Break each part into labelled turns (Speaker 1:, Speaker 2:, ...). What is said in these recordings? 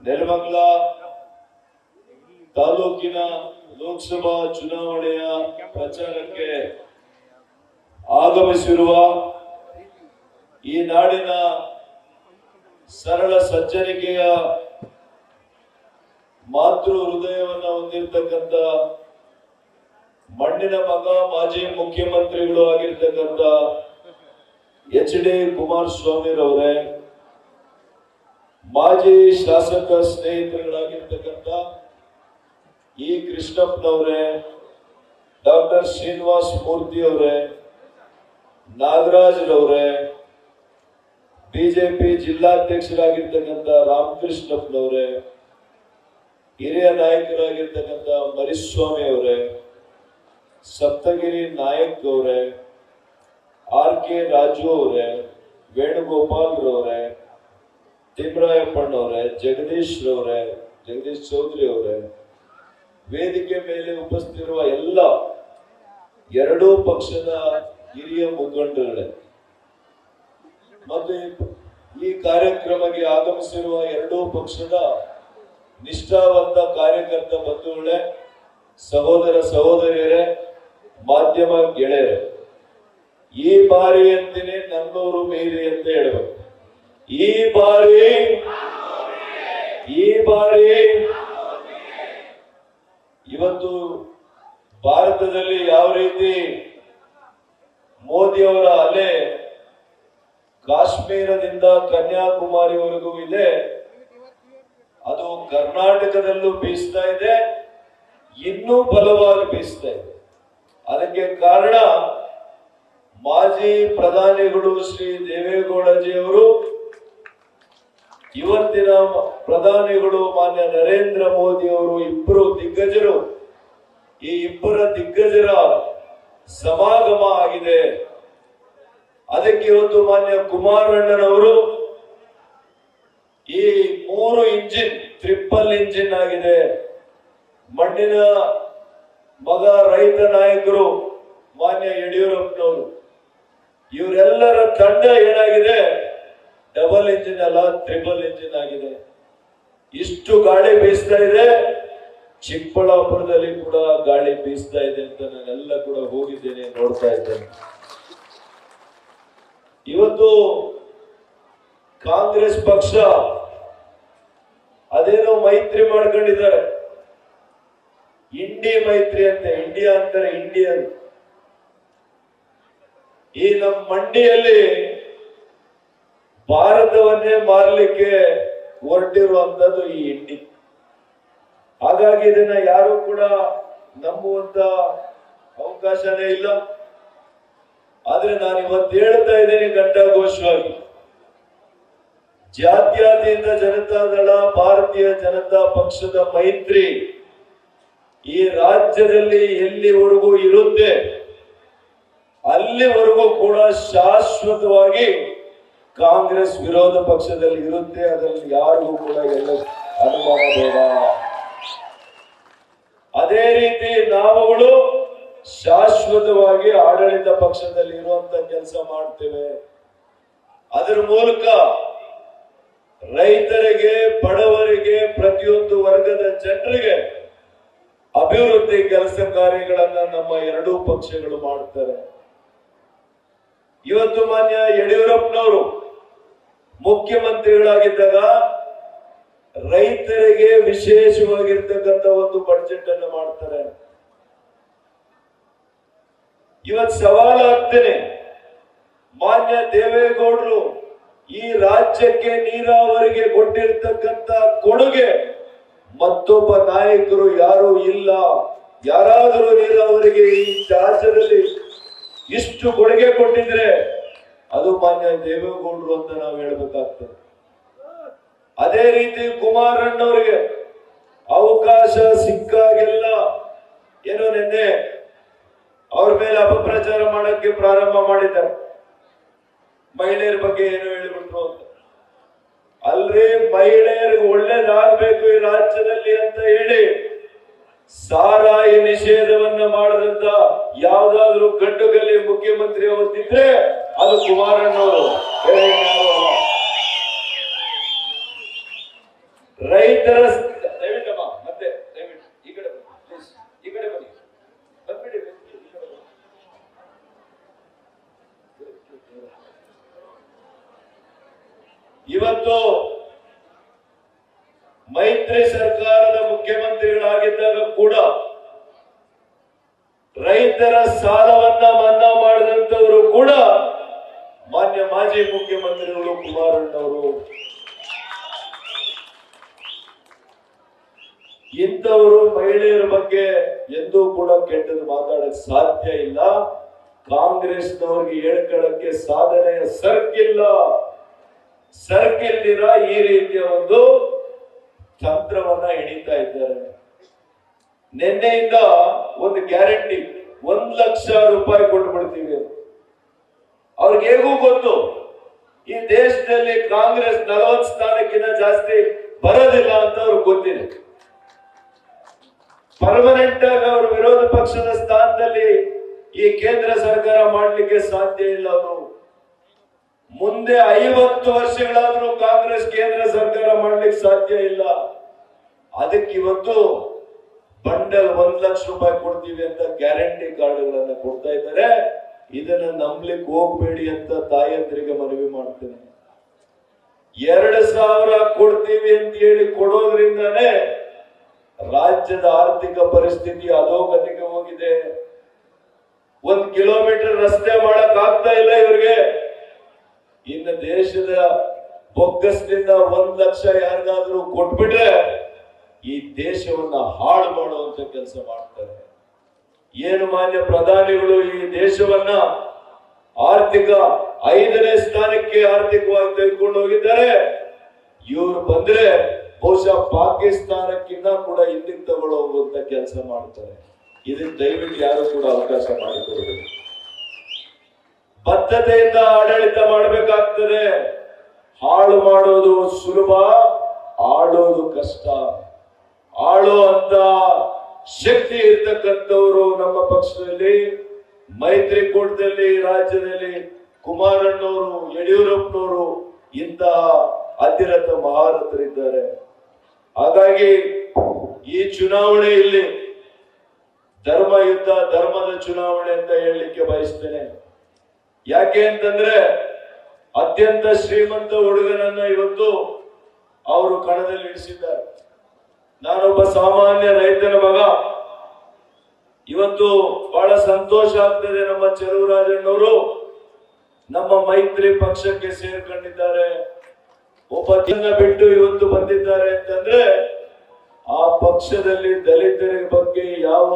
Speaker 1: ನೆಲಮಂಗಲ ತಾಲೂಕಿನ ಲೋಕಸಭಾ ಚುನಾವಣೆಯ ಪ್ರಚಾರಕ್ಕೆ ಆಗಮಿಸಿರುವ ಈ ನಾಡಿನ ಸರಳ ಸಜ್ಜನಿಕೆಯ ಮಾತೃ ಹೃದಯವನ್ನು ಹೊಂದಿರತಕ್ಕಂಥ ಮಣ್ಣಿನ ಮಗ ಮಾಜಿ ಮುಖ್ಯಮಂತ್ರಿಗಳು ಆಗಿರ್ತಕ್ಕಂಥ ಎಚ್.ಡಿ. ಕುಮಾರಸ್ವಾಮಿರವರೇ, ಮಾಜಿ ಶಾಸಕ ಸ್ನೇಹಿತರುಗಳಾಗಿರ್ತಕ್ಕಂಥ ಇ. ಕೃಷ್ಣಪ್ಪನವರೇ, ಡಾಕ್ಟರ್ ಶ್ರೀನಿವಾಸ ಮೂರ್ತಿ ಅವರೇ, ನಾಗರಾಜ್ರವರೇ, ಬಿಜೆಪಿ ಜಿಲ್ಲಾಧ್ಯಕ್ಷರಾಗಿರ್ತಕ್ಕಂಥ ರಾಮಕೃಷ್ಣಪ್ಪನವರೇ, ಹಿರಿಯ ನಾಯಕರಾಗಿರ್ತಕ್ಕಂಥ ಮರಿಸ್ವಾಮಿ ಅವರೇ, ಸಪ್ತಗಿರಿ ನಾಯಕ್ ಅವರೇ, ಆರ್.ಕೆ. ರಾಜು ಅವರೇ, ವೇಣುಗೋಪಾಲ್ ರವರೇ, ತಿಮ್ಮರಾಯಪ್ಪಣ್ಣವರೇ, ಜಗದೀಶ್ ಚೌಧರಿ ಅವರೇ, ವೇದಿಕೆ ಮೇಲೆ ಉಪಸ್ಥಿತಿರುವ ಎಲ್ಲ ಎರಡೂ ಪಕ್ಷದ ಹಿರಿಯ ಮುಖಂಡರುಗಳೇ ಮತ್ತು ಈ ಕಾರ್ಯಕ್ರಮಕ್ಕೆ ಆಗಮಿಸಿರುವ ಎರಡೂ ಪಕ್ಷದ ನಿಷ್ಠಾವಂತ ಕಾರ್ಯಕರ್ತ ಬಂಧುಗಳೇ, ಸಹೋದರ ಸಹೋದರಿಯರೇ, ಮಾಧ್ಯಮ ಗೆಳೆಯರೇ, ಈ ಬಾರಿ ಅಂತೀನಿ ನನ್ನೂರು ಮೀರಿ ಅಂತ ಹೇಳ್ಬೇಕು. ಈ ಬಾರಿ ಇವತ್ತು ಭಾರತದಲ್ಲಿ ಯಾವ ರೀತಿ ಮೋದಿಯವರ ಅಲೆ ಕಾಶ್ಮೀರದಿಂದ ಕನ್ಯಾಕುಮಾರಿವರೆಗೂ ಇದೆ, ಅದು ಕರ್ನಾಟಕದಲ್ಲೂ ಬೀಸ್ತಾ ಇದೆ, ಇನ್ನೂ ಬಲವಾಗಿ ಬೀಸ್ತಾ ಇದೆ. ಅದಕ್ಕೆ ಕಾರಣ ಮಾಜಿ ಪ್ರಧಾನಿಗಳು ಶ್ರೀ ದೇವೇಗೌಡಜಿಯವರು, ಇವತ್ತಿನ ಪ್ರಧಾನಿಗಳು ಮಾನ್ಯ ನರೇಂದ್ರ ಮೋದಿ ಅವರು, ಇಬ್ಬರು ದಿಗ್ಗಜರು. ಈ ಇಬ್ಬರ ದಿಗ್ಗಜರ ಸಮಾಗಮ ಆಗಿದೆ. ಅದಕ್ಕೆ ಇವತ್ತು ಮಾನ್ಯ ಕುಮಾರಣ್ಣನವರು ಈ 3 ಇಂಜಿನ್ ಟ್ರಿಪಲ್ ಇಂಜಿನ್ ಆಗಿದೆ. ಮಣ್ಣಿನ ಮಗ ರೈತ ನಾಯಕರು ಮಾನ್ಯ ಯಡಿಯೂರಪ್ಪನವರು, ಇವರೆಲ್ಲರ ತಂಡ ಏನಾಗಿದೆ, ಡಬಲ್ ಇಂಜಿನ್ ಅಲ್ಲ ಟ್ರಿಪಲ್ ಇಂಜಿನ್ ಆಗಿದೆ. ಇಷ್ಟು ಗಾಳಿ ಬೀಸ್ತಾ ಇದೆ. ಚಿಕ್ಕಬಳ್ಳಾಪುರದಲ್ಲಿ ಕೂಡ ಗಾಳಿ ಬೀಸ್ತಾ ಇದೆ ಅಂತ ನಾನೆಲ್ಲ ಕೂಡ ಹೋಗಿದ್ದೇನೆ, ನೋಡ್ತಾ ಇದ್ದೇನೆ. ಇವತ್ತು ಕಾಂಗ್ರೆಸ್ ಪಕ್ಷ ಅದೇನೋ ಮೈತ್ರಿ ಮಾಡ್ಕೊಂಡಿದ್ದಾರೆ, ಇಂಡಿ ಮೈತ್ರಿ ಅಂತ. ಇಂಡಿಯಾ ಅಂತಾರೆ ಇಂಡಿಯನ್. ಈ ನಮ್ಮ ಮಂಡಿಯಲ್ಲಿ ಭಾರತವನ್ನೇ ಮಾರಲಿಕ್ಕೆ ಹೊರಟಿರುವಂತದ್ದು ಈ ಇಂಡಿ. ಹಾಗಾಗಿ ಇದನ್ನ ಯಾರು ಕೂಡ ನಂಬುವಂತ ಅವಕಾಶನೇ ಇಲ್ಲ. ಆದ್ರೆ ನಾನು ಇವತ್ತು ಹೇಳ್ತಾ ಇದ್ದೇನೆ ಘಂಟಾಘೋಷವಾಗಿ, ಜಾತ್ಯತೀತ ಜನತಾದಳ ಭಾರತೀಯ ಜನತಾ ಪಕ್ಷದ ಮೈತ್ರಿ ಈ ರಾಜ್ಯದಲ್ಲಿ ಎಲ್ಲಿವರೆಗೂ ಇರುತ್ತೆ ಅಲ್ಲಿವರೆಗೂ ಕೂಡ ಶಾಶ್ವತವಾಗಿ ಕಾಂಗ್ರೆಸ್ ವಿರೋಧ ಪಕ್ಷದಲ್ಲಿ ಇರುತ್ತೆ. ಅದರಲ್ಲಿ ಯಾರಿಗೂ ಕೂಡ ಎಲ್ಲ ಅನುಮಾನ ಬೇಡ. ಅದೇ ರೀತಿ ನಾವುಗಳು ಶಾಶ್ವತವಾಗಿ ಆಡಳಿತ ಪಕ್ಷದಲ್ಲಿ ಇರುವಂತ ಕೆಲಸ ಮಾಡ್ತೇವೆ. ಅದರ ಮೂಲಕ ರೈತರಿಗೆ, ಬಡವರಿಗೆ, ಪ್ರತಿಯೊಂದು ವರ್ಗದ ಜನರಿಗೆ ಅಭಿವೃದ್ಧಿ ಕೆಲಸ ಕಾರ್ಯಗಳನ್ನ ನಮ್ಮ ಎರಡೂ ಪಕ್ಷಗಳು ಮಾಡ್ತಾರೆ. ಇವತ್ತು ಮಾನ್ಯ ಯಡಿಯೂರಪ್ಪನವರು ಮುಖ್ಯಮಂತ್ರಿಗಳಾಗಿದ್ದಾಗ ರೈತರಿಗೆ ವಿಶೇಷವಾಗಿರ್ತಕ್ಕಂಥ ಒಂದು ಬಡ್ಜೆಟ್ ಅನ್ನು ಮಾಡ್ತಾರೆ. ಇವತ್ತು ಸವಾಲಾಗ್ತೇನೆ, ಮಾನ್ಯ ದೇವೇಗೌಡರು ಈ ರಾಜ್ಯಕ್ಕೆ ನೀರಾವರಿಗೆ ಕೊಟ್ಟಿರ್ತಕ್ಕಂಥ ಕೊಡುಗೆ ಮತ್ತೊಬ್ಬ ನಾಯಕರು ಯಾರು ಇಲ್ಲ. ಯಾರಾದರೂ ನೀರಾವರಿಗೆ ಈ ರಾಜ್ಯದಲ್ಲಿ ಇಷ್ಟು ಕೊಡುಗೆ ಕೊಟ್ಟಿದ್ರೆ ಅದು ಮಾನ್ಯ ದೇವೇಗೌಡರು ಅಂತ ನಾವು ಹೇಳ್ಬೇಕಾಗ್ತದೆ. ಅದೇ ರೀತಿ ಕುಮಾರಣ್ಣವರಿಗೆ ಅವಕಾಶ ಸಿಕ್ಕಾಗೆಲ್ಲ ಏನೋ ನಿನ್ನೆ ಅವ್ರ ಮೇಲೆ ಅಪಪ್ರಚಾರ ಮಾಡಕ್ಕೆ ಪ್ರಾರಂಭ ಮಾಡಿದ್ದಾರೆ. ಮಹಿಳೆಯರ ಬಗ್ಗೆ ಏನು ಹೇಳಿಬಿಟ್ರು ಅಂತ. ಅಲ್ರಿ, ಮಹಿಳೆಯರಿಗೆ ಒಳ್ಳೇದಾಗಬೇಕು ಈ ರಾಜ್ಯದಲ್ಲಿ ಅಂತ ಹೇಳಿ ಸಾರಾಯಿ ನಿಷೇಧವನ್ನ ಮಾಡದಂತ ಯಾವ್ದಾದ್ರು ಗಂಡುಗಲ್ಲಿ ಮುಖ್ಯಮಂತ್ರಿ ಅವತ್ತಿದ್ರೆ ಅದು ಕುಮಾರಣ್ಣವರು. ರೈತರ ದಯವಿಟ್ಟಮ್ಮ ಮತ್ತೆ ದಯವಿಟ್ಟು ಈ ಕಡೆ ಬನ್ನಿ ಪ್ಲೀಸ್, ಈ ಕಡೆ ಬನ್ನಿ, ಬಂದ್ಬಿಡಿ. ಇವತ್ತು ಮೈತ್ರಿ ಸರ್ಕಾರದ ಮುಖ್ಯಮಂತ್ರಿಗಳಾಗಿದ್ದಾಗ ಕೂಡ ರೈತರ ಸಾಲವನ್ನ ಮನ್ನಾ ಮಾಡಿದಂತವರು ಕೂಡ ಮಾನ್ಯ ಮಾಜಿ ಮುಖ್ಯಮಂತ್ರಿಗಳು ಕುಮಾರಣ್ಣವರು. ಇಂಥವರು ಮಹಿಳೆಯರ ಬಗ್ಗೆ ಎಂದೂ ಕೂಡ ಕೆಟ್ಟದ್ದು ಮಾತಾಡಕ್ ಸಾಧ್ಯ ಇಲ್ಲ. ಕಾಂಗ್ರೆಸ್ನವ್ರಿಗೆ ಹೇಳ್ಕೊಳ್ಳಕ್ಕೆ ಸಾಧನೆಯ ಸರ್ಕಿಲ್ಲ. ಸರ್ಕಿಲ್ದಿರ ಈ ರೀತಿಯ ಒಂದು ತಂತ್ರವನ್ನ ಹಿಡಿತಾ ಇದ್ದಾರೆ. ನಿನ್ನೆಯಿಂದ ಒಂದು ಗ್ಯಾರಂಟಿ 1,00,000 ರೂಪಾಯಿ ಕೊಟ್ಬಿಡ್ತೀವಿ. ಅವ್ರಿಗೆ ಹೇಗೂ ಗೊತ್ತು ಈ ದೇಶದಲ್ಲಿ ಕಾಂಗ್ರೆಸ್ 40 ಸ್ಥಾನಕ್ಕಿಂತ ಜಾಸ್ತಿ ಬರೋದಿಲ್ಲ ಅಂತ ಅವ್ರಿಗೆ ಗೊತ್ತಿದೆ. ಪರ್ಮನೆಂಟ್ ಆಗಿ ಅವರು ವಿರೋಧ ಪಕ್ಷದ ಸ್ಥಾನದಲ್ಲಿ ಈ ಕೇಂದ್ರ ಸರ್ಕಾರ ಮಾಡ್ಲಿಕ್ಕೆ ಸಾಧ್ಯ ಇಲ್ಲ. ಅವರು ಮುಂದೆ 50 ವರ್ಷಗಳಾದ್ರೂ ಕಾಂಗ್ರೆಸ್ ಕೇಂದ್ರ ಸರ್ಕಾರ ಮಾಡ್ಲಿಕ್ಕೆ ಸಾಧ್ಯ ಇಲ್ಲ. ಅದಕ್ಕೆ ಇವತ್ತು ಬಂಡಲ್ 1,00,000 ರೂಪಾಯಿ ಕೊಡ್ತೀವಿ ಅಂತ ಗ್ಯಾರಂಟಿ ಕಾರ್ಡ್ಗಳನ್ನ ಕೊಡ್ತಾ ಇದ್ದಾರೆ. ಇದನ್ನ ನಂಬಲಿಕ್ಕೆ ಹೋಗ್ಬೇಡಿ ಅಂತ ತಾಯಂದ್ರಿಗೆ ಮನವಿ ಮಾಡ್ತೇನೆ. 2,000 ಕೊಡ್ತೀವಿ ಅಂತ ಹೇಳಿ ಕೊಡೋದ್ರಿಂದಾನೇ ರಾಜ್ಯದ ಆರ್ಥಿಕ ಪರಿಸ್ಥಿತಿ ಅಧೋಗತಿಗೆ ಹೋಗಿದೆ. 1 ಕಿಲೋಮೀಟರ್ ರಸ್ತೆ ಮಾಡಕ್ ಆಗ್ತಾ ಇಲ್ಲ ಇವ್ರಿಗೆ. ಇನ್ನು ದೇಶದ ಬೊಕ್ಕಸದಿಂದ 1,00,000 ಯಾರಿಗಾದ್ರೂ ಕೊಟ್ಬಿಟ್ರೆ ಈ ದೇಶವನ್ನ ಹಾಳು ಮಾಡುವಂತ ಕೆಲಸ ಮಾಡ್ತಾರೆ. ಏನು ಮಾನ್ಯ ಪ್ರಧಾನಿಗಳು ಈ ದೇಶವನ್ನ ಆರ್ಥಿಕ 5ನೇ ಸ್ಥಾನಕ್ಕೆ ಆರ್ಥಿಕವಾಗಿ ತೆಗೆದುಕೊಂಡು ಹೋಗಿದ್ದಾರೆ. ಇವರು ಬಂದ್ರೆ ಬಹುಶಃ ಪಾಕಿಸ್ತಾನಕ್ಕಿಂತ ಕೂಡ ಹಿಂದಿಗೆ ತಗೊಂಡು ಹೋಗುವಂತ ಕೆಲಸ ಮಾಡ್ತಾರೆ. ಇದಕ್ಕೆ ದಯವಿಟ್ಟು ಯಾರು ಕೂಡ ಅವಕಾಶ ಮಾಡಿಕೊಡಬೇಕು. ಬದ್ಧತೆಯಿಂದ ಆಡಳಿತ ಮಾಡಬೇಕಾಗ್ತದೆ. ಹಾಳು ಮಾಡೋದು ಸುಲಭ, ಆಳೋದು ಕಷ್ಟ. ಆಳೋ ಅಂತ ಶಕ್ತಿ ಇರ್ತಕ್ಕಂಥವ್ರು ನಮ್ಮ ಪಕ್ಷದಲ್ಲಿ, ಮೈತ್ರಿಕೂಟದಲ್ಲಿ, ರಾಜ್ಯದಲ್ಲಿ ಕುಮಾರಣ್ಣವರು, ಯಡಿಯೂರಪ್ಪನವರು ಇಂತಹ ಅತಿರಥ ಮಹಾರಥರಿದ್ದಾರೆ. ಹಾಗಾಗಿ ಈ ಚುನಾವಣೆಯಲ್ಲಿ ಧರ್ಮ ಯುದ್ಧ, ಧರ್ಮದ ಚುನಾವಣೆ ಅಂತ ಹೇಳಲಿಕ್ಕೆ ಬಯಸ್ತೇನೆ. ಯಾಕೆ ಅಂತಂದ್ರೆ ಅತ್ಯಂತ ಶ್ರೀಮಂತ ಹುಡುಗನನ್ನ ಇವತ್ತು ಅವರು ಕಣದಲ್ಲಿ ಇಳಿಸಿದ್ದಾರೆ. ನಾನೊಬ್ಬ ಸಾಮಾನ್ಯ ರೈತನ ಮಗ. ಇವತ್ತು ಬಹಳ ಸಂತೋಷ ಆಗ್ತದೆ. ನಮ್ಮ ಚೆಲುವರಾಜಣ್ಣವರು ನಮ್ಮ ಮೈತ್ರಿ ಪಕ್ಷಕ್ಕೆ ಸೇರ್ಕೊಂಡಿದ್ದಾರೆ. ಒಬ್ಬ ದಿನ ಬಿಟ್ಟು ಇವತ್ತು ಬಂದಿದ್ದಾರೆ ಅಂತಂದ್ರೆ ಆ ಪಕ್ಷದಲ್ಲಿ ದಲಿತರ ಬಗ್ಗೆ ಯಾವ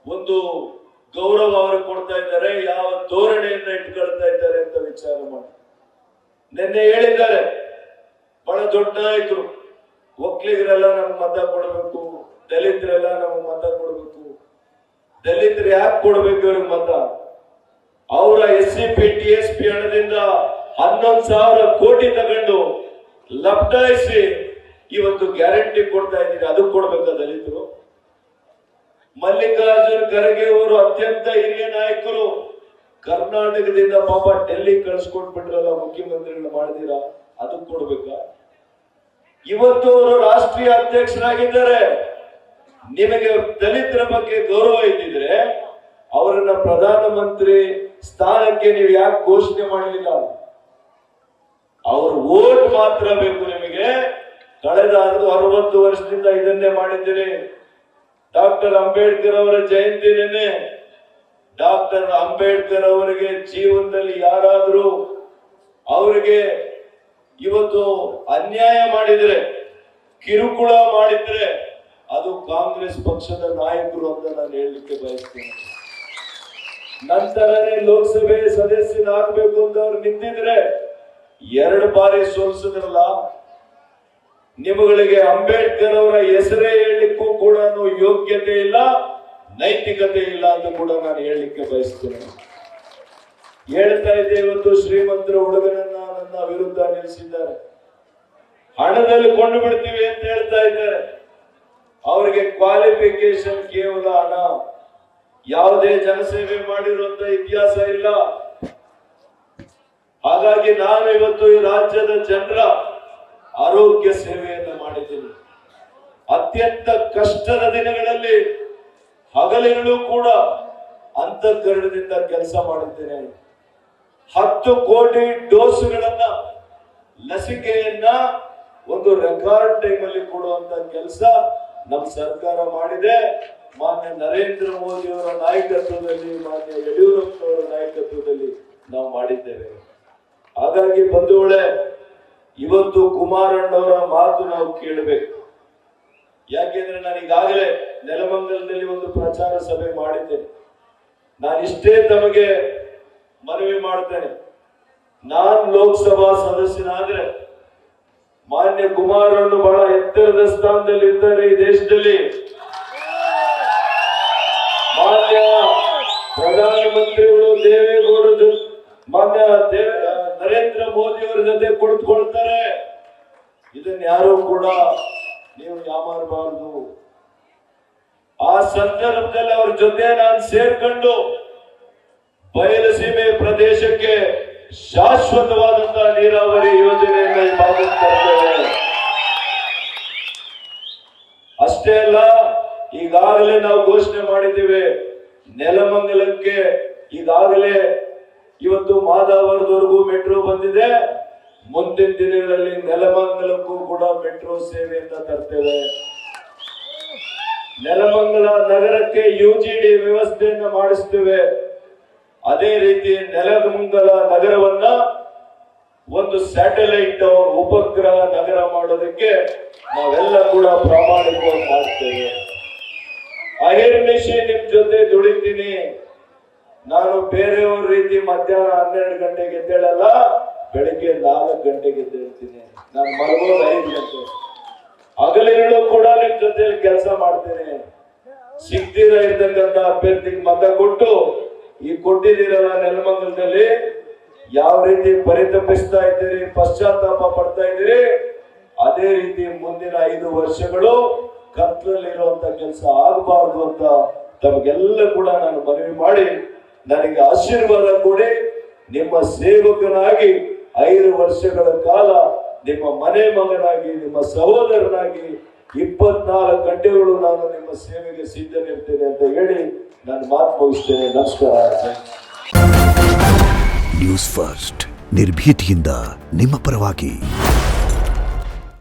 Speaker 1: ಒಂದು ಗೌರವ ಅವರು ಕೊಡ್ತಾ ಇದ್ದಾರೆ, ಯಾವ ಧೋರಣೆಯನ್ನ ಇಟ್ಕೊಳ್ತಾ ಇದ್ದಾರೆ ಅಂತ ವಿಚಾರ ಮಾಡಿ. ನಿನ್ನೆ ಹೇಳಿದ್ದಾರೆ ಬಹಳ ದೊಡ್ಡ ನಾಯಕರು, ಒಕ್ಕಲಿಗರೆಲ್ಲ ನಮ್ಗೆ ಮತ ಕೊಡಬೇಕು, ದಲಿತರೆಲ್ಲ ನಮ್ಗೆ ಮತ ಕೊಡಬೇಕು. ದಲಿತರು ಯಾಕೆ ಕೊಡ್ಬೇಕು ಇವ್ರಿಗೆ ಮತ? ಅವರ SCP TSP ಹಣದಿಂದ 11,000 ಕೋಟಿ ತಗೊಂಡು ಲಪ್ಟಾಯಿಸಿ ಇವತ್ತು ಗ್ಯಾರಂಟಿ ಕೊಡ್ತಾ ಇದ್ದೀರಿ. ಅದು ಕೊಡ್ಬೇಕಾ ದಲಿತರು? ಮಲ್ಲಿಕಾರ್ಜುನ್ ಖರ್ಗೆ ಅವರು ಅತ್ಯಂತ ಹಿರಿಯ ನಾಯಕರು, ಕರ್ನಾಟಕದಿಂದ ಪಾಪ ಡೆಲ್ಲಿ ಕಳಿಸ್ಕೊಟ್ಬಿಟ್ರಲ್ಲ, ಮುಖ್ಯಮಂತ್ರಿಗಳು ಮಾಡಿದೀರಾ, ಅದು ಕೊಡ್ಬೇಕಾ? ಇವತ್ತು ಅವರು ರಾಷ್ಟ್ರೀಯ ಅಧ್ಯಕ್ಷರಾಗಿದ್ದಾರೆ. ನಿಮಗೆ ದಲಿತರ ಬಗ್ಗೆ ಗೌರವ ಇದ್ದಿದ್ರೆ ಅವರನ್ನ ಪ್ರಧಾನಮಂತ್ರಿ ಸ್ಥಾನಕ್ಕೆ ನೀವು ಯಾಕೆ ಘೋಷಣೆ ಮಾಡಲಿಲ್ಲ? ಅವ್ರ ವೋಟ್ ಮಾತ್ರ ಬೇಕು ನಿಮಗೆ. ಕಳೆದ 60 ವರ್ಷದಿಂದ ಇದನ್ನೇ ಮಾಡಿದ್ದೀರಿ. ಡಾಕ್ಟರ್ ಅಂಬೇಡ್ಕರ್ ಅವರ ಜಯಂತಿ ನೆನ್ನೆ. ಡಾಕ್ಟರ್ ಅಂಬೇಡ್ಕರ್ ಅವರಿಗೆ ಜೀವನದಲ್ಲಿ ಯಾರಾದ್ರೂ ಅವರಿಗೆ ಇವತ್ತು ಅನ್ಯಾಯ ಮಾಡಿದ್ರೆ, ಕಿರುಕುಳ ಮಾಡಿದ್ರೆ ಅದು ಕಾಂಗ್ರೆಸ್ ಪಕ್ಷದ ನಾಯಕರು ಅಂತ ನಾನು ಹೇಳಲಿಕ್ಕೆ ಬಯಸ್ತೇನೆ. ನಂತರನೇ ಲೋಕಸಭೆ ಸದಸ್ಯನಾಗಬೇಕು ಅಂತ ಅವ್ರು ನಿಂತಿದ್ರೆ 2 ಬಾರಿ ಸೋಲಿಸಿದ್ರಲ್ಲ. ನಿಮ್ಮಗಳಿಗೆ ಅಂಬೇಡ್ಕರ್ ಅವರ ಹೆಸರೇ ಹೇಳಲಿಕ್ಕೂ ಕೂಡ ಯೋಗ್ಯತೆ ಇಲ್ಲ, ನೈತಿಕತೆ ಇಲ್ಲ ಅಂತ ಕೂಡ ನಾನು ಹೇಳಲಿಕ್ಕೆ ಬಯಸ್ತೇನೆ. ಹೇಳ್ತಾ ಇದ್ದೆ, ಇವತ್ತು ಶ್ರೀಮಂತರ ಹುಡುಗನನ್ನ ನನ್ನ ವಿರುದ್ಧ ನಿಲ್ಲಿಸಿದ್ದಾರೆ. ಹಣದಲ್ಲಿ ಕೊಂಡು ಬಿಡ್ತೀವಿ ಅಂತ ಹೇಳ್ತಾ ಇದ್ದಾರೆ. ಅವರಿಗೆ ಕ್ವಾಲಿಫಿಕೇಶನ್ ಕೇವಲ ಹಣ. ಯಾವುದೇ ಜನಸೇವೆ ಮಾಡಿರುವಂತ ಇತಿಹಾಸ ಇಲ್ಲ. ಹಾಗಾಗಿ ನಾನು ಇವತ್ತು ಈ ರಾಜ್ಯದ ಜನರ ಆರೋಗ್ಯ ಸೇವೆಯನ್ನು ಮಾಡಿದ್ದೀನಿ. ಅತ್ಯಂತ ಕಷ್ಟದ ದಿನಗಳಲ್ಲಿ ಹಗಲಿರುಳು ಕೂಡ ಅಂತಃಕರಣದಿಂದ ಕೆಲಸ ಮಾಡಿದ್ದೇನೆ. 10 ಕೋಟಿ ಡೋಸ್ಗಳನ್ನ ಲಸಿಕೆಯನ್ನ ಒಂದು ರೆಕಾರ್ಡ್ ಟೈಮ್ ಅಲ್ಲಿ ಕೊಡುವಂತ ಕೆಲಸ ನಮ್ಮ ಸರ್ಕಾರ ಮಾಡಿದೆ. ಮಾನ್ಯ ನರೇಂದ್ರ ಮೋದಿ ಅವರ ನಾಯಕತ್ವದಲ್ಲಿ, ಮಾನ್ಯ ಯಡಿಯೂರಪ್ಪನವರ ನಾಯಕತ್ವದಲ್ಲಿ ನಾವು ಮಾಡಿದ್ದೇವೆ. ಹಾಗಾಗಿ ಬಂಧುಗಳೇ, ಇವತ್ತು ಕುಮಾರಣ್ಣವರ ಮಾತು ನಾವು ಕೇಳಬೇಕು. ಯಾಕೆಂದ್ರೆ ನಾನು ಈಗಾಗಲೇ ನೆಲಮಂಗಲದಲ್ಲಿ ಒಂದು ಪ್ರಚಾರ ಸಭೆ ಮಾಡಿದ್ದೇನೆ. ನಾನಿಷ್ಟೇ ತಮಗೆ ಮನವಿ ಮಾಡ್ತೇನೆ, ನಾನು ಲೋಕಸಭಾ ಸದಸ್ಯನಾದ್ರೆ ಮಾನ್ಯ ಕುಮಾರಣ್ಣ ಬಹಳ ಎತ್ತರದ ಸ್ಥಾನದಲ್ಲಿ ಇದ್ದಾರೆ ಈ ದೇಶದಲ್ಲಿ. ಮಾನ್ಯ ಪ್ರಧಾನಮಂತ್ರಿಗಳು ದೇವೇಗೌಡರು ಮಾನ್ಯ ನರೇಂದ್ರ ಮೋದಿ ಅವರ ಜೊತೆ ಕುಳಿತುಕೊಳ್ತಾರೆ. ಇದನ್ನ ಯಾರು ಕೂಡ ನೀವು ಯಾಮಾರಬಾರದು. ಆ ಸಂದರ್ಭದಲ್ಲಿ ಅವ್ರ ಜೊತೆ ನಾನು ಸೇರ್ಕೊಂಡು ಬಯಲುಸೀಮೆ ಪ್ರದೇಶಕ್ಕೆ ಶಾಶ್ವತವಾದಂತಹ ನೀರಾವರಿ ಯೋಜನೆಯನ್ನ ಈ ಭಾಗಕ್ಕೆ ತರ್ತೇವೆ. ಅಷ್ಟೇ ಅಲ್ಲ, ಈಗಾಗಲೇ ನಾವು ಘೋಷಣೆ ಮಾಡಿದ್ದೇವೆ, ನೆಲಮಂಗಲಕ್ಕೆ ಈಗಾಗಲೇ ಇವತ್ತು ಮಾದಾವರದವರೆಗೂ ಮೆಟ್ರೋ ಬಂದಿದೆ. ಮುಂದಿನ ದಿನಗಳಲ್ಲಿ ನೆಲಮಂಗಲಕ್ಕೂ ಕೂಡ ಮೆಟ್ರೋ ಸೇವೆಯನ್ನ ತರ್ತೇವೆ. ನೆಲಮಂಗಲ ನಗರಕ್ಕೆ UGD ವ್ಯವಸ್ಥೆಯನ್ನ ಮಾಡಿಸ್ತೇವೆ. ಅದೇ ರೀತಿ ನೆಲಮಂಗಲ ನಗರವನ್ನ ಒಂದು ಸ್ಯಾಟಲೈಟ್ ಟವರ್, ಉಪಗ್ರಹ ನಗರ ಮಾಡೋದಕ್ಕೆ ನಾವೆಲ್ಲ ಕೂಡ ಪ್ರಾಮಾಣಿಕವಾಗಿ ಮಾಡ್ತೇವೆ. ಅಹಿರ್ನಿಶಿ ನಿಮ್ ಜೊತೆ ದುಡಿತೀನಿ. ನಾನು ಬೇರೆಯವ್ರ ರೀತಿ ಮಧ್ಯಾಹ್ನ 12 ಗಂಟೆಗೆ ಎದ್ದೇಳಲ್ಲ, ಬೆಳಿಗ್ಗೆ 4 ಗಂಟೆಗೆ ಎದ್ದೇಳ್ತೀನಿ. ನಾನು ಮಲಗೋದು 5 ಗಂಟೆ. ಹಗಲಿರುಳು ಕೂಡ ನಿಮ್ ಜೊತೆಲಿ ಕೆಲಸ ಮಾಡ್ತೇನೆ. ಸಿಗ್ತೀರ ಇರ್ತಕ್ಕಂಥ ಅಭ್ಯರ್ಥಿಗೆ ಮತ ಕೊಟ್ಟು ಈ ಕೊಟ್ಟಿದ್ದೀರಲ್ಲ ನೆಲಮಂಗಲದಲ್ಲಿ, ಯಾವ ರೀತಿ ಪರಿತಪಿಸ್ತಾ ಇದ್ದೀರಿ, ಪಶ್ಚಾತ್ತಾಪ ಪಡ್ತಾ ಇದ್ದೀರಿ, ಅದೇ ರೀತಿ ಮುಂದಿನ 5 ವರ್ಷಗಳು ಕತ್ತಲಲ್ಲಿರುವಂತ ಕೆಲಸ ಆಗಬಾರ್ದು ಅಂತ ತಮಗೆಲ್ಲ ಕೂಡ ನಾನು ಮನವಿ ಮಾಡಿ, ನನಗೆ ಆಶೀರ್ವಾದ ಕೊಡಿ. ನಿಮ್ಮ ಸೇವಕನಾಗಿ 5 ವರ್ಷಗಳ ಕಾಲ ನಿಮ್ಮ ಮನೆ ಮಗನಾಗಿ, ನಿಮ್ಮ ಸಹೋದರನಾಗಿ 24 ಗಂಟೆಗಳು ನಾನು ನಿಮ್ಮ ಸೇವೆಗೆ ಸಿದ್ಧನಿರ್ತೇನೆ ಅಂತ ಹೇಳಿ ನಾನು ಮಾತು ಮುಗಿಸ್ತೇನೆ. ನಮಸ್ಕಾರ.
Speaker 2: ನ್ಯೂಸ್ ಫಸ್ಟ್, ನಿರ್ಭೀತಿಯಿಂದ ನಿಮ್ಮ ಪರವಾಗಿ.